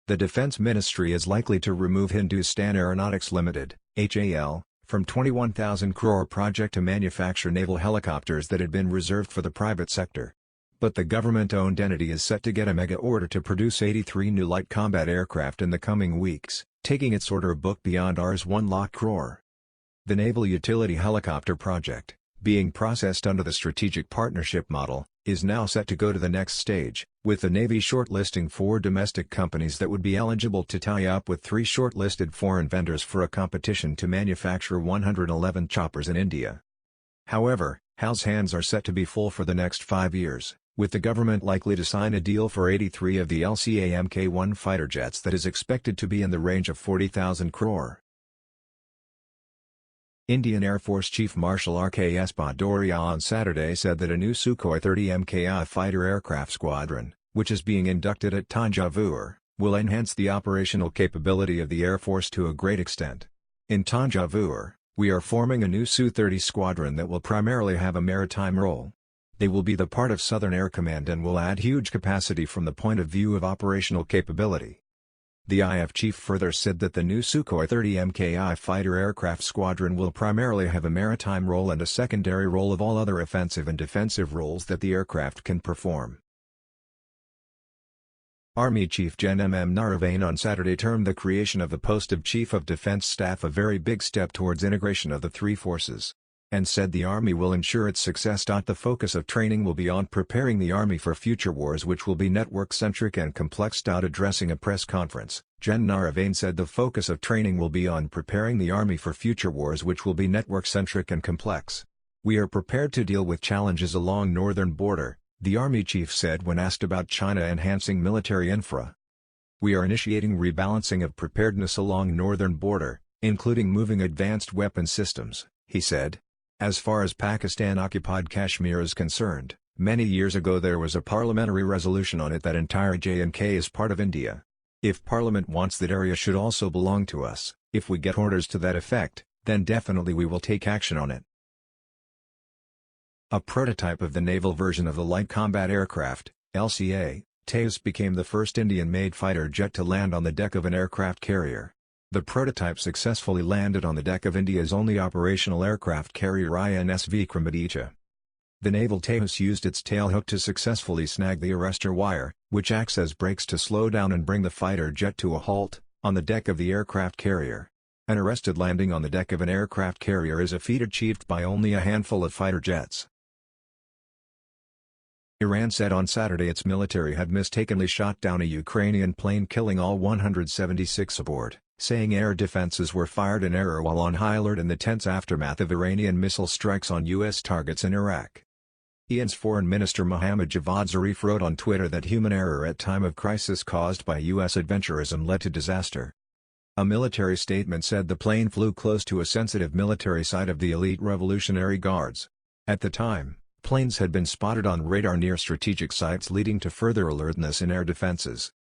The Defense Ministry is likely to remove Hindustan Aeronautics Limited (HAL) from 21,000 crore project to manufacture naval helicopters that had been reserved for the private sector. But the government-owned entity is set to get a mega order to produce 83 new light combat aircraft in the coming weeks, taking its order book beyond Rs 1 lakh crore. The Naval Utility Helicopter project, being processed under the Strategic Partnership model, is now set to go to the next stage, with the Navy shortlisting 4 domestic companies that would be eligible to tie up with 3 shortlisted foreign vendors for a competition to manufacture 111 choppers in India. However, HAL's hands are set to be full for the next 5 years, with the government likely to sign a deal for 83 of the LCA Mk1 fighter jets that is expected to be in the range of 40,000 crore. Indian Air Force Chief Marshal R.K.S. Bhadauria on Saturday said that a new Sukhoi-30MKI fighter aircraft squadron, which is being inducted at Thanjavur, will enhance the operational capability of the Air Force to a great extent. In Thanjavur, we are forming a new Su-30 squadron that will primarily have a maritime role. They will be the part of Southern Air Command and will add huge capacity from the point of view of operational capability. The IAF chief further said that the new Sukhoi-30MKI fighter aircraft squadron will primarily have a maritime role and a secondary role of all other offensive and defensive roles that the aircraft can perform. Army Chief Gen. Naravane on Saturday termed the creation of the post of Chief of Defense Staff a very big step towards integration of the three forces, and said the Army will ensure its success. The focus of training will be on preparing the Army for future wars which will be network-centric and complex. Addressing a press conference, Gen. Naravane said the focus of training will be on preparing the Army for future wars which will be network-centric and complex. We are prepared to deal with challenges along northern border, the Army chief said when asked about China enhancing military infra. We are initiating rebalancing of preparedness along northern border, including moving advanced weapon systems, he said. As far as Pakistan-occupied Kashmir is concerned, many years ago there was a parliamentary resolution on it that entire J&K is part of India. If Parliament wants that area should also belong to us, if we get orders to that effect, then definitely we will take action on it. A prototype of the naval version of the Light Combat Aircraft, LCA, Tejas became the first Indian-made fighter jet to land on the deck of an aircraft carrier. The prototype successfully landed on the deck of India's only operational aircraft carrier INS Vikramaditya. The naval Tejas used its tailhook to successfully snag the arrestor wire, which acts as brakes to slow down and bring the fighter jet to a halt, on the deck of the aircraft carrier. An arrested landing on the deck of an aircraft carrier is a feat achieved by only a handful of fighter jets. Iran said on Saturday its military had mistakenly shot down a Ukrainian plane, killing all 176 aboard, saying air defenses were fired in error while on high alert in the tense aftermath of Iranian missile strikes on U.S. targets in Iraq. Iran's Foreign Minister Mohammad Javad Zarif wrote on Twitter that human error at time of crisis caused by U.S. adventurism led to disaster. A military statement said the plane flew close to a sensitive military site of the elite Revolutionary Guards. At the time, planes had been spotted on radar near strategic sites, leading to further alertness in air defenses.